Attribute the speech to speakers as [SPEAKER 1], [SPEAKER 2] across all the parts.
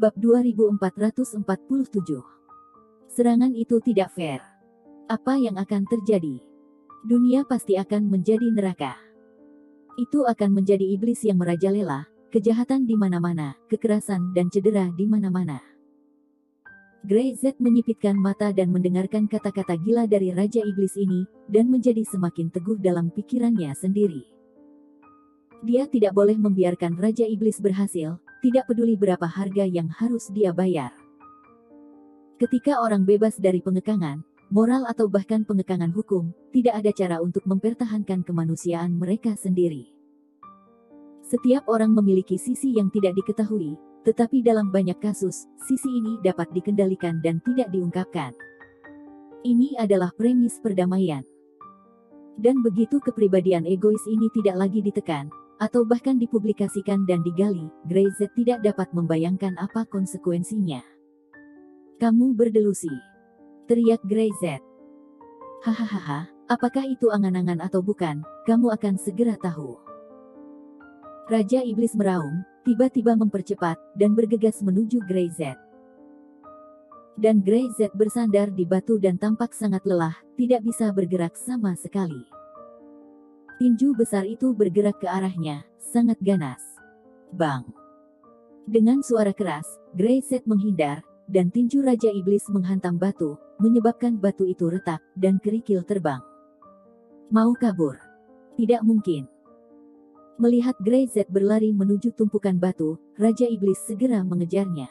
[SPEAKER 1] Bab 2447. Serangan itu tidak fair. Apa yang akan terjadi? Dunia pasti akan menjadi neraka. Itu akan menjadi iblis yang merajalela, kejahatan di mana-mana, kekerasan dan cedera di mana-mana. Grey Z menyipitkan mata dan mendengarkan kata-kata gila dari Raja Iblis ini, dan menjadi semakin teguh dalam pikirannya sendiri. Dia tidak boleh membiarkan Raja Iblis berhasil, tidak peduli berapa harga yang harus dia bayar. Ketika orang bebas dari pengekangan, moral atau bahkan pengekangan hukum, tidak ada cara untuk mempertahankan kemanusiaan mereka sendiri. Setiap orang memiliki sisi yang tidak diketahui, tetapi dalam banyak kasus, sisi ini dapat dikendalikan dan tidak diungkapkan. Ini adalah premis perdamaian. Dan begitu kepribadian egois ini tidak lagi ditekan, atau bahkan dipublikasikan dan digali, Grey Z tidak dapat membayangkan apa konsekuensinya. Kamu berdelusi, teriak Grey Z. Hahaha, apakah itu angan-angan atau bukan, kamu akan segera tahu. Raja Iblis meraung, tiba-tiba mempercepat, dan bergegas menuju Grey Z. Dan Grey Z bersandar di batu dan tampak sangat lelah, tidak bisa bergerak sama sekali. Tinju besar itu bergerak ke arahnya, sangat ganas. Bang! Dengan suara keras, Grey Z menghindar, dan tinju Raja Iblis menghantam batu, menyebabkan batu itu retak, dan kerikil terbang. Mau kabur? Tidak mungkin. Melihat Grey Z berlari menuju tumpukan batu, Raja Iblis segera mengejarnya.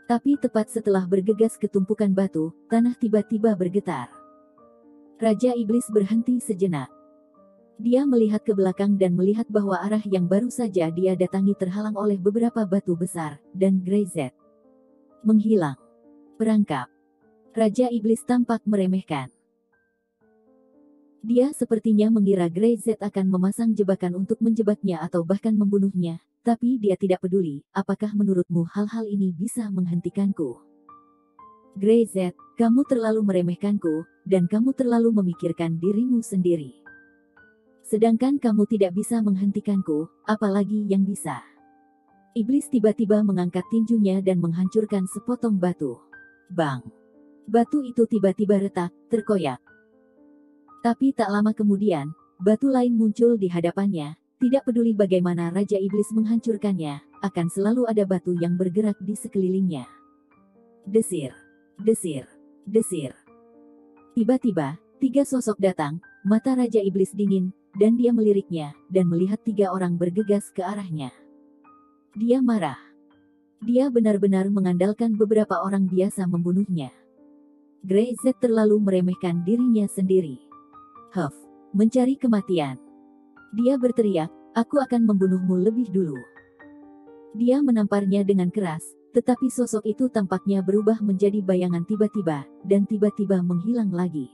[SPEAKER 1] Tapi tepat setelah bergegas ke tumpukan batu, tanah tiba-tiba bergetar. Raja Iblis berhenti sejenak. Dia melihat ke belakang dan melihat bahwa arah yang baru saja dia datangi terhalang oleh beberapa batu besar, dan Grey Z menghilang. Perangkap. Raja Iblis tampak meremehkan. Dia sepertinya mengira Grey Z akan memasang jebakan untuk menjebaknya atau bahkan membunuhnya, tapi dia tidak peduli. Apakah menurutmu hal-hal ini bisa menghentikanku? Grey Z, kamu terlalu meremehkanku, dan kamu terlalu memikirkan dirimu sendiri. Sedangkan kamu tidak bisa menghentikanku, apalagi yang bisa. Iblis tiba-tiba mengangkat tinjunya dan menghancurkan sepotong batu. Bang! Batu itu tiba-tiba retak, terkoyak. Tapi tak lama kemudian, batu lain muncul di hadapannya. Tidak peduli bagaimana Raja Iblis menghancurkannya, akan selalu ada batu yang bergerak di sekelilingnya. Desir, desir, desir. Tiba-tiba, 3 sosok datang, mata Raja Iblis dingin, dan dia meliriknya, dan melihat 3 orang bergegas ke arahnya. Dia marah. Dia benar-benar mengandalkan beberapa orang biasa membunuhnya. Grey Z terlalu meremehkan dirinya sendiri. Huff, mencari kematian. Dia berteriak, aku akan membunuhmu lebih dulu. Dia menamparnya dengan keras, tetapi sosok itu tampaknya berubah menjadi bayangan tiba-tiba, dan tiba-tiba menghilang lagi.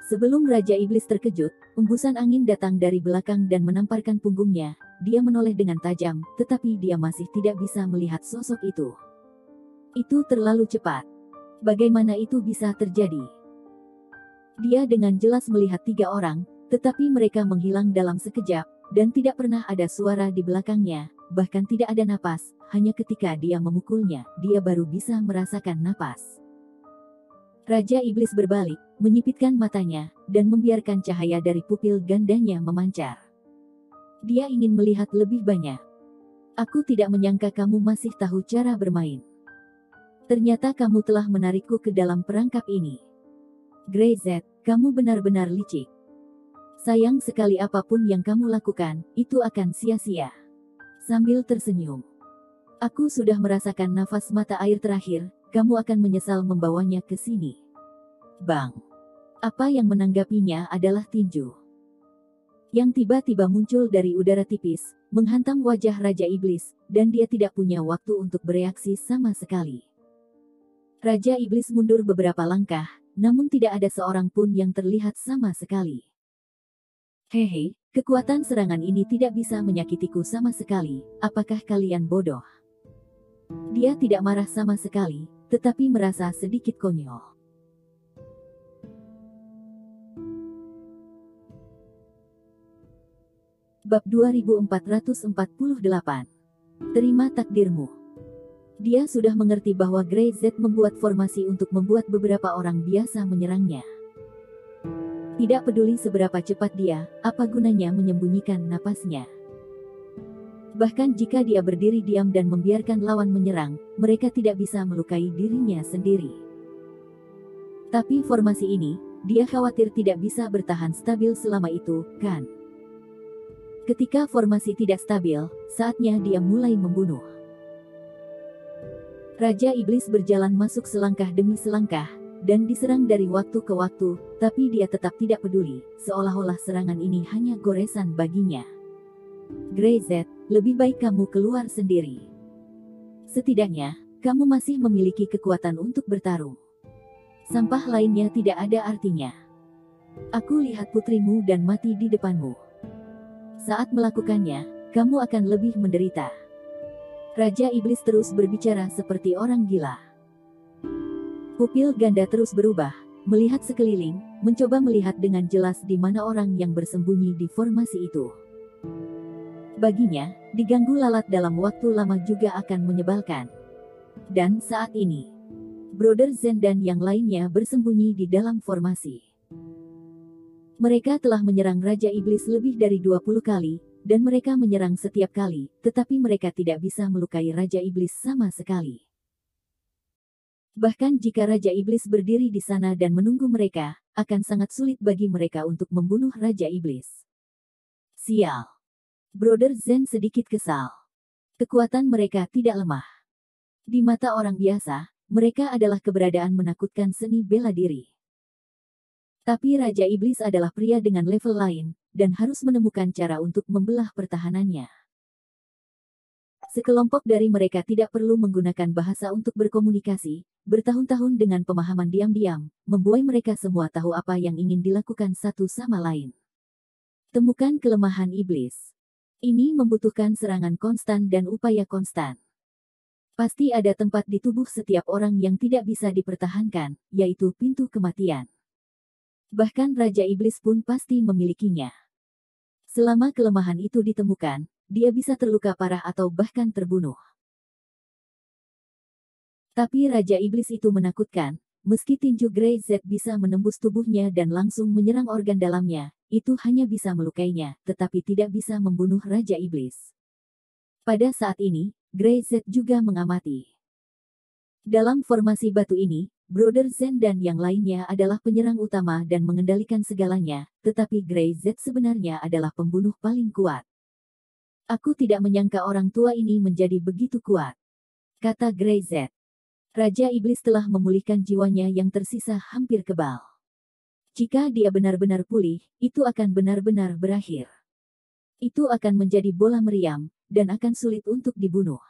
[SPEAKER 1] Sebelum Raja Iblis terkejut, embusan angin datang dari belakang dan menamparkan punggungnya. Dia menoleh dengan tajam, tetapi dia masih tidak bisa melihat sosok itu. Itu terlalu cepat. Bagaimana itu bisa terjadi? Dia dengan jelas melihat 3 orang, tetapi mereka menghilang dalam sekejap, dan tidak pernah ada suara di belakangnya, bahkan tidak ada napas, hanya ketika dia memukulnya, dia baru bisa merasakan napas. Raja Iblis berbalik, menyipitkan matanya, dan membiarkan cahaya dari pupil gandanya memancar. Dia ingin melihat lebih banyak. Aku tidak menyangka kamu masih tahu cara bermain. Ternyata kamu telah menarikku ke dalam perangkap ini. Grey Z, kamu benar-benar licik. Sayang sekali apapun yang kamu lakukan, itu akan sia-sia. Sambil tersenyum. Aku sudah merasakan nafas mata air terakhir, kamu akan menyesal membawanya ke sini. Bang! Apa yang menanggapinya adalah tinju yang tiba-tiba muncul dari udara tipis, menghantam wajah Raja Iblis, dan dia tidak punya waktu untuk bereaksi sama sekali. Raja Iblis mundur beberapa langkah, namun tidak ada seorang pun yang terlihat sama sekali. Hehe, kekuatan serangan ini tidak bisa menyakitiku sama sekali, apakah kalian bodoh? Dia tidak marah sama sekali, tetapi merasa sedikit konyol. Bab 2448. Terima takdirmu. Dia sudah mengerti bahwa Grey Z membuat formasi untuk membuat beberapa orang biasa menyerangnya. Tidak peduli seberapa cepat dia, apa gunanya menyembunyikan napasnya. Bahkan jika dia berdiri diam dan membiarkan lawan menyerang, mereka tidak bisa melukai dirinya sendiri. Tapi formasi ini, dia khawatir tidak bisa bertahan stabil selama itu, kan? Ketika formasi tidak stabil, saatnya dia mulai membunuh. Raja Iblis berjalan masuk selangkah demi selangkah, dan diserang dari waktu ke waktu, tapi dia tetap tidak peduli, seolah-olah serangan ini hanya goresan baginya. Grey Z, lebih baik kamu keluar sendiri. Setidaknya, kamu masih memiliki kekuatan untuk bertarung. Sampah lainnya tidak ada artinya. Aku lihat putrimu dan mati di depanmu. Saat melakukannya, kamu akan lebih menderita. Raja Iblis terus berbicara seperti orang gila. Pupil ganda terus berubah, melihat sekeliling, mencoba melihat dengan jelas di mana orang yang bersembunyi di formasi itu. Baginya, diganggu lalat dalam waktu lama juga akan menyebalkan. Dan saat ini, Brother Zen dan yang lainnya bersembunyi di dalam formasi. Mereka telah menyerang Raja Iblis lebih dari 20 kali, dan mereka menyerang setiap kali, tetapi mereka tidak bisa melukai Raja Iblis sama sekali. Bahkan jika Raja Iblis berdiri di sana dan menunggu mereka, akan sangat sulit bagi mereka untuk membunuh Raja Iblis. Sial. Brother Zen sedikit kesal. Kekuatan mereka tidak lemah. Di mata orang biasa, mereka adalah keberadaan menakutkan seni bela diri. Tapi Raja Iblis adalah pria dengan level lain, dan harus menemukan cara untuk membelah pertahanannya. Sekelompok dari mereka tidak perlu menggunakan bahasa untuk berkomunikasi, bertahun-tahun dengan pemahaman diam-diam, membuai mereka semua tahu apa yang ingin dilakukan satu sama lain. Temukan kelemahan iblis. Ini membutuhkan serangan konstan dan upaya konstan. Pasti ada tempat di tubuh setiap orang yang tidak bisa dipertahankan, yaitu pintu kematian. Bahkan Raja Iblis pun pasti memilikinya. Selama kelemahan itu ditemukan, dia bisa terluka parah atau bahkan terbunuh. Tapi Raja Iblis itu menakutkan, meski tinju Grey Z bisa menembus tubuhnya dan langsung menyerang organ dalamnya, itu hanya bisa melukainya, tetapi tidak bisa membunuh Raja Iblis. Pada saat ini, Grey Z juga mengamati. Dalam formasi batu ini, Brother Zen dan yang lainnya adalah penyerang utama dan mengendalikan segalanya, tetapi Grey Z sebenarnya adalah pembunuh paling kuat. Aku tidak menyangka orang tua ini menjadi begitu kuat, kata Grey Z. Raja Iblis telah memulihkan jiwanya yang tersisa hampir kebal. Jika dia benar-benar pulih, itu akan benar-benar berakhir. Itu akan menjadi bola meriam, dan akan sulit untuk dibunuh.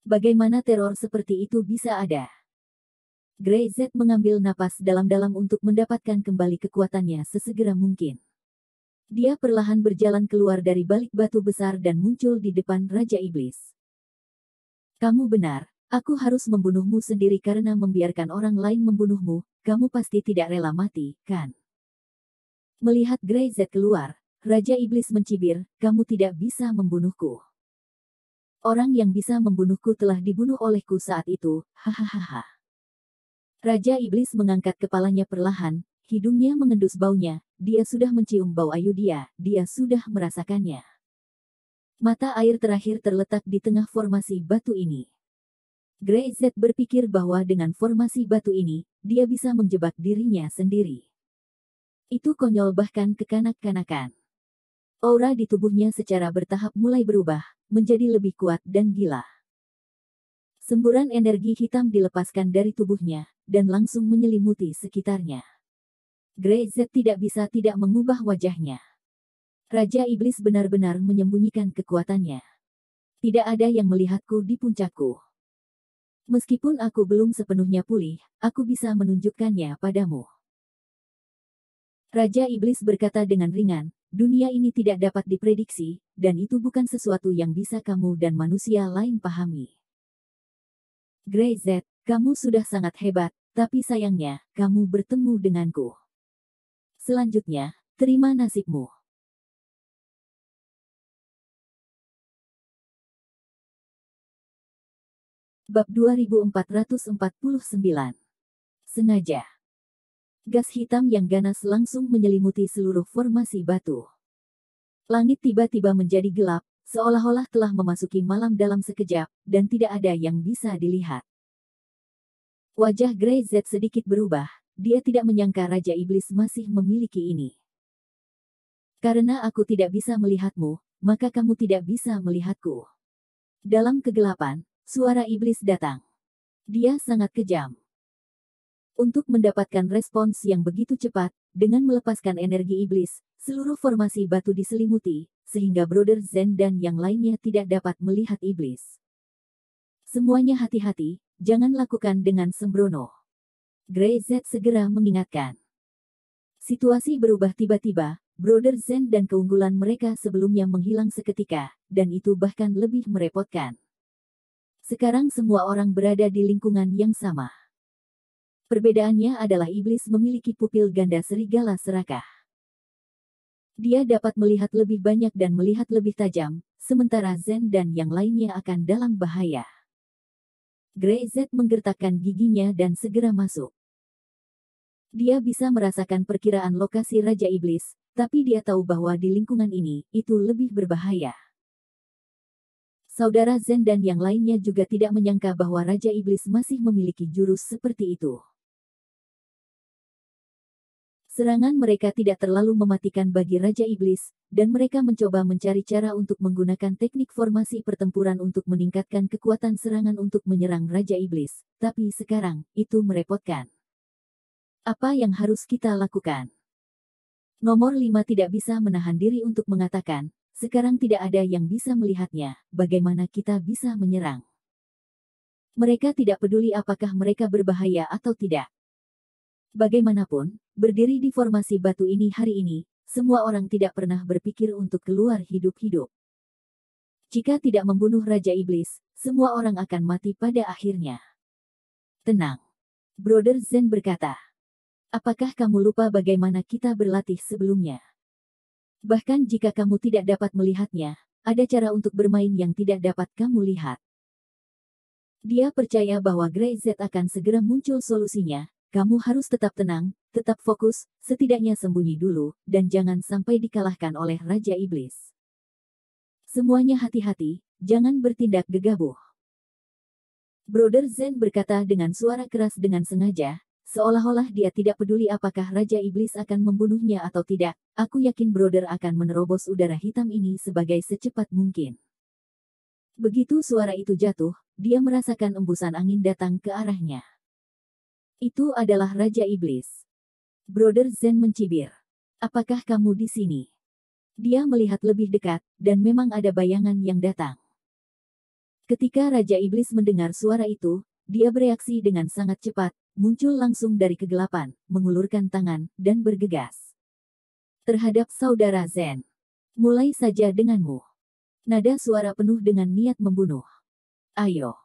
[SPEAKER 1] Bagaimana teror seperti itu bisa ada? Grey Z mengambil napas dalam-dalam untuk mendapatkan kembali kekuatannya sesegera mungkin. Dia perlahan berjalan keluar dari balik batu besar dan muncul di depan Raja Iblis. Kamu benar, aku harus membunuhmu sendiri karena membiarkan orang lain membunuhmu, kamu pasti tidak rela mati, kan? Melihat Grey Z keluar, Raja Iblis mencibir, kamu tidak bisa membunuhku. Orang yang bisa membunuhku telah dibunuh olehku saat itu, hahaha. Raja Iblis mengangkat kepalanya perlahan, hidungnya mengendus baunya, dia sudah mencium bau ayu dia sudah merasakannya. Mata air terakhir terletak di tengah formasi batu ini. Grey Z berpikir bahwa dengan formasi batu ini, dia bisa menjebak dirinya sendiri. Itu konyol bahkan kekanak-kanakan. Aura di tubuhnya secara bertahap mulai berubah, menjadi lebih kuat dan gila. Semburan energi hitam dilepaskan dari tubuhnya, dan langsung menyelimuti sekitarnya. Grey Z tidak bisa tidak mengubah wajahnya. Raja Iblis benar-benar menyembunyikan kekuatannya. Tidak ada yang melihatku di puncakku. Meskipun aku belum sepenuhnya pulih, aku bisa menunjukkannya padamu. Raja Iblis berkata dengan ringan, dunia ini tidak dapat diprediksi, dan itu bukan sesuatu yang bisa kamu dan manusia lain pahami. Grey Z, kamu sudah sangat hebat, tapi sayangnya, kamu bertemu denganku. Selanjutnya, terima nasibmu. Bab 2449. Sengaja. Gas hitam yang ganas langsung menyelimuti seluruh formasi batu. Langit tiba-tiba menjadi gelap, seolah-olah telah memasuki malam dalam sekejap, dan tidak ada yang bisa dilihat. Wajah Grey Z sedikit berubah, dia tidak menyangka Raja Iblis masih memiliki ini. Karena aku tidak bisa melihatmu, maka kamu tidak bisa melihatku. Dalam kegelapan, suara iblis datang. Dia sangat kejam. Untuk mendapatkan respons yang begitu cepat, dengan melepaskan energi iblis, seluruh formasi batu diselimuti, sehingga Brother Zen dan yang lainnya tidak dapat melihat iblis. Semuanya hati-hati, jangan lakukan dengan sembrono. Grey Z segera mengingatkan. Situasi berubah tiba-tiba, Brother Zen dan keunggulan mereka sebelumnya menghilang seketika, dan itu bahkan lebih merepotkan. Sekarang semua orang berada di lingkungan yang sama. Perbedaannya adalah iblis memiliki pupil ganda serigala serakah. Dia dapat melihat lebih banyak dan melihat lebih tajam, sementara Zen dan yang lainnya akan dalam bahaya. Grey Z menggertakkan giginya dan segera masuk. Dia bisa merasakan perkiraan lokasi Raja Iblis, tapi dia tahu bahwa di lingkungan ini, itu lebih berbahaya. Saudara Zen dan yang lainnya juga tidak menyangka bahwa Raja Iblis masih memiliki jurus seperti itu. Serangan mereka tidak terlalu mematikan bagi Raja Iblis, dan mereka mencoba mencari cara untuk menggunakan teknik formasi pertempuran untuk meningkatkan kekuatan serangan untuk menyerang Raja Iblis, tapi sekarang, itu merepotkan. Apa yang harus kita lakukan? Nomor 5 tidak bisa menahan diri untuk mengatakan, sekarang tidak ada yang bisa melihatnya, bagaimana kita bisa menyerang? Mereka tidak peduli apakah mereka berbahaya atau tidak. Bagaimanapun, berdiri di formasi batu ini hari ini, semua orang tidak pernah berpikir untuk keluar hidup-hidup. Jika tidak membunuh Raja Iblis, semua orang akan mati pada akhirnya. Tenang. Brother Zen berkata. Apakah kamu lupa bagaimana kita berlatih sebelumnya? Bahkan jika kamu tidak dapat melihatnya, ada cara untuk bermain yang tidak dapat kamu lihat. Dia percaya bahwa Grey Z akan segera muncul solusinya. Kamu harus tetap tenang, tetap fokus, setidaknya sembunyi dulu, dan jangan sampai dikalahkan oleh Raja Iblis. Semuanya hati-hati, jangan bertindak gegabah. Brother Zen berkata dengan suara keras dengan sengaja, seolah-olah dia tidak peduli apakah Raja Iblis akan membunuhnya atau tidak. Aku yakin Brother akan menerobos udara hitam ini sebagai secepat mungkin. Begitu suara itu jatuh, dia merasakan embusan angin datang ke arahnya. Itu adalah Raja Iblis. Brother Zen mencibir. Apakah kamu di sini? Dia melihat lebih dekat, dan memang ada bayangan yang datang. Ketika Raja Iblis mendengar suara itu, dia bereaksi dengan sangat cepat, muncul langsung dari kegelapan, mengulurkan tangan, dan bergegas terhadap saudara Zen. Mulai saja denganmu. Nada suara penuh dengan niat membunuh. Ayo.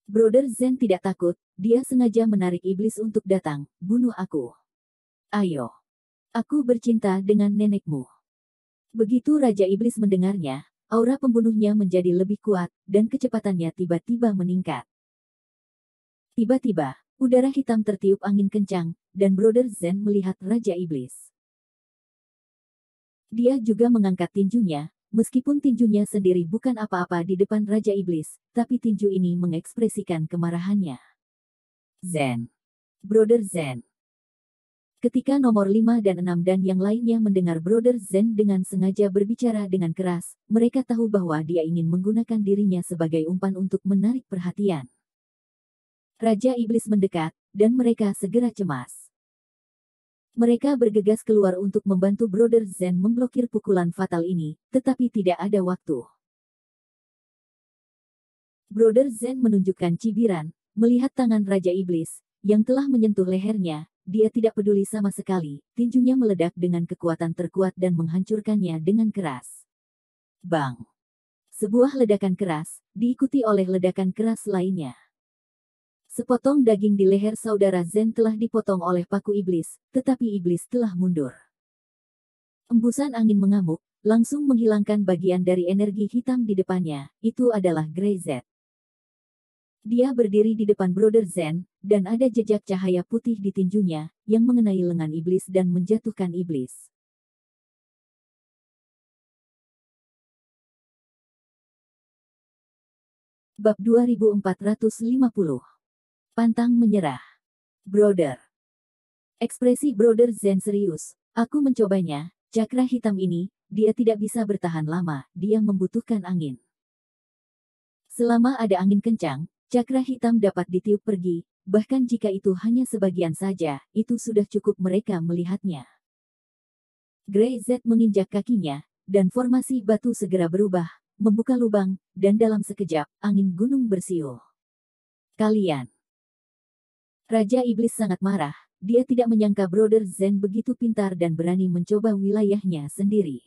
[SPEAKER 1] Brother Zen tidak takut, dia sengaja menarik iblis untuk datang, bunuh aku. Ayo. Aku bercinta dengan nenekmu. Begitu Raja Iblis mendengarnya, aura pembunuhnya menjadi lebih kuat, dan kecepatannya tiba-tiba meningkat. Tiba-tiba, udara hitam tertiup angin kencang, dan Brother Zen melihat Raja Iblis. Dia juga mengangkat tinjunya, meskipun tinjunya sendiri bukan apa-apa di depan Raja Iblis, tapi tinju ini mengekspresikan kemarahannya. Zen. Brother Zen. Ketika nomor 5 dan 6 dan yang lainnya mendengar Brother Zen dengan sengaja berbicara dengan keras, mereka tahu bahwa dia ingin menggunakan dirinya sebagai umpan untuk menarik perhatian. Raja Iblis mendekat, dan mereka segera cemas. Mereka bergegas keluar untuk membantu Brother Zen memblokir pukulan fatal ini, tetapi tidak ada waktu. Brother Zen menunjukkan cibiran, melihat tangan Raja Iblis, yang telah menyentuh lehernya, dia tidak peduli sama sekali, tinjunya meledak dengan kekuatan terkuat dan menghancurkannya dengan keras. Bang! Sebuah ledakan keras, diikuti oleh ledakan keras lainnya. Sepotong daging di leher saudara Zen telah dipotong oleh paku iblis, tetapi iblis telah mundur. Embusan angin mengamuk, langsung menghilangkan bagian dari energi hitam di depannya, itu adalah Grey Z. Dia berdiri di depan Brother Zen, dan ada jejak cahaya putih di tinjunya, yang mengenai lengan iblis dan menjatuhkan iblis. Bab 2450. Pantang menyerah. Brother. Ekspresi Brother Zen serius. Aku mencobanya, cakra hitam ini, dia tidak bisa bertahan lama, dia membutuhkan angin. Selama ada angin kencang, cakra hitam dapat ditiup pergi, bahkan jika itu hanya sebagian saja, itu sudah cukup mereka melihatnya. Grey Z menginjak kakinya, dan formasi batu segera berubah, membuka lubang, dan dalam sekejap, angin gunung bersiul. Kalian. Raja Iblis sangat marah, dia tidak menyangka Brother Zen begitu pintar dan berani mencoba wilayahnya sendiri.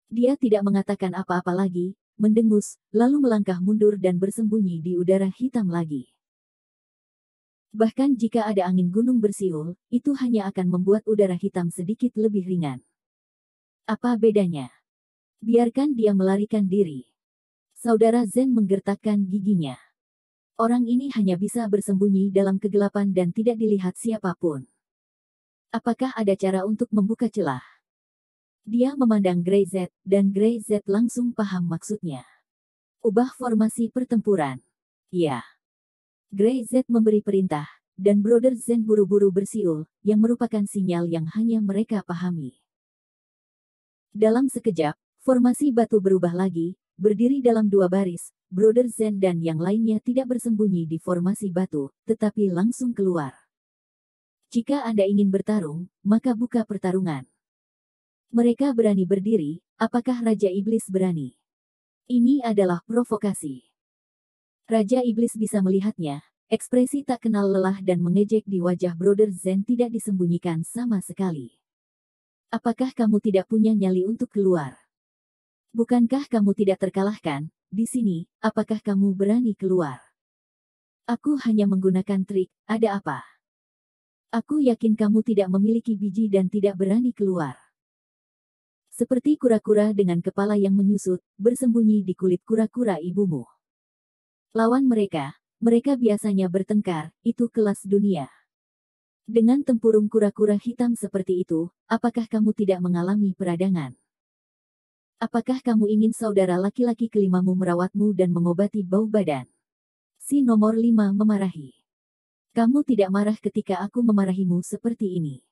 [SPEAKER 1] Dia tidak mengatakan apa-apa lagi, mendengus, lalu melangkah mundur dan bersembunyi di udara hitam lagi. Bahkan jika ada angin gunung bersiul, itu hanya akan membuat udara hitam sedikit lebih ringan. Apa bedanya? Biarkan dia melarikan diri. Saudara Zen menggertakkan giginya. Orang ini hanya bisa bersembunyi dalam kegelapan dan tidak dilihat siapapun. Apakah ada cara untuk membuka celah? Dia memandang Grey Z, dan Grey Z langsung paham maksudnya. Ubah formasi pertempuran. Ya. Grey Z memberi perintah, dan Brother Zen buru-buru bersiul, yang merupakan sinyal yang hanya mereka pahami. Dalam sekejap, formasi batu berubah lagi, berdiri dalam dua baris. Brother Zen dan yang lainnya tidak bersembunyi di formasi batu, tetapi langsung keluar. Jika Anda ingin bertarung, maka buka pertarungan. Mereka berani berdiri, apakah Raja Iblis berani? Ini adalah provokasi. Raja Iblis bisa melihatnya, ekspresi tak kenal lelah dan mengejek di wajah Brother Zen tidak disembunyikan sama sekali. Apakah kamu tidak punya nyali untuk keluar? Bukankah kamu tidak terkalahkan? Di sini, apakah kamu berani keluar? Aku hanya menggunakan trik, ada apa? Aku yakin kamu tidak memiliki biji dan tidak berani keluar. Seperti kura-kura dengan kepala yang menyusut, bersembunyi di kulit kura-kura ibumu. Lawan mereka biasanya bertengkar, itu kelas dunia. Dengan tempurung kura-kura hitam seperti itu, apakah kamu tidak mengalami peradangan? Apakah kamu ingin saudara laki-laki kelimamu merawatmu dan mengobati bau badan? Si nomor 5 memarahi. Kamu tidak marah ketika aku memarahimu seperti ini.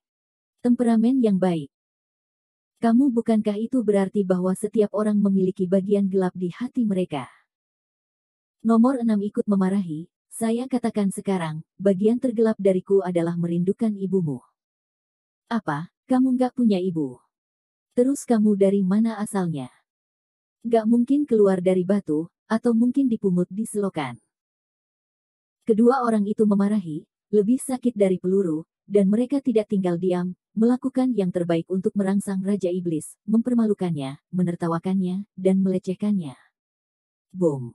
[SPEAKER 1] Temperamen yang baik. Kamu bukankah itu berarti bahwa setiap orang memiliki bagian gelap di hati mereka? Nomor 6 ikut memarahi, saya katakan sekarang, bagian tergelap dariku adalah merindukan ibumu. Apa, kamu nggak punya ibu? Terus kamu dari mana asalnya? Gak mungkin keluar dari batu, atau mungkin dipungut di selokan. Kedua orang itu memarahi, lebih sakit dari peluru, dan mereka tidak tinggal diam, melakukan yang terbaik untuk merangsang Raja Iblis, mempermalukannya, menertawakannya, dan melecehkannya. Boom!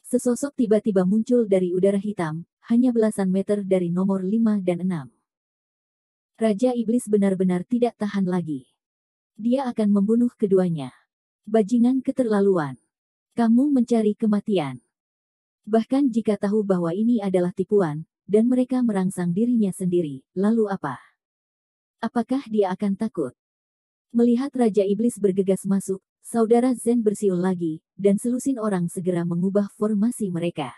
[SPEAKER 1] Sesosok tiba-tiba muncul dari udara hitam, hanya belasan meter dari nomor 5 dan 6. Raja Iblis benar-benar tidak tahan lagi. Dia akan membunuh keduanya. Bajingan keterlaluan. Kamu mencari kematian. Bahkan jika tahu bahwa ini adalah tipuan, dan mereka merangsang dirinya sendiri, lalu apa? Apakah dia akan takut? Melihat Raja Iblis bergegas masuk, saudara Zen bersiul lagi, dan selusin orang segera mengubah formasi mereka.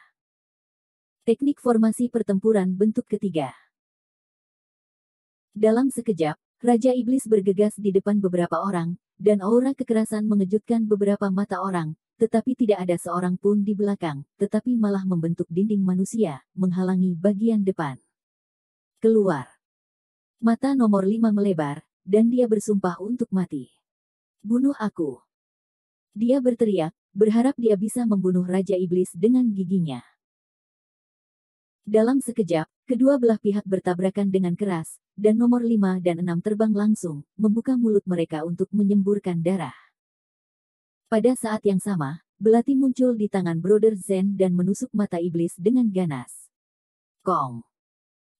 [SPEAKER 1] Teknik formasi pertempuran bentuk ketiga. Dalam sekejap, Raja Iblis bergegas di depan beberapa orang, dan aura kekerasan mengejutkan beberapa mata orang, tetapi tidak ada seorang pun di belakang, tetapi malah membentuk dinding manusia, menghalangi bagian depan. Keluar. Mata nomor 5 melebar, dan dia bersumpah untuk mati. Bunuh aku. Dia berteriak, berharap dia bisa membunuh Raja Iblis dengan giginya. Dalam sekejap, kedua belah pihak bertabrakan dengan keras, dan nomor 5 dan 6 terbang langsung, membuka mulut mereka untuk menyemburkan darah. Pada saat yang sama, belati muncul di tangan Brother Zen dan menusuk mata iblis dengan ganas. Kong!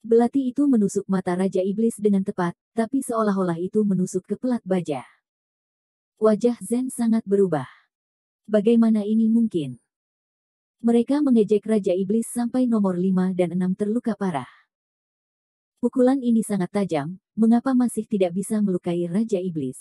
[SPEAKER 1] Belati itu menusuk mata Raja Iblis dengan tepat, tapi seolah-olah itu menusuk ke pelat baja. Wajah Zen sangat berubah. Bagaimana ini mungkin? Mereka mengejek Raja Iblis sampai nomor 5 dan 6 terluka parah. Pukulan ini sangat tajam, mengapa masih tidak bisa melukai Raja Iblis?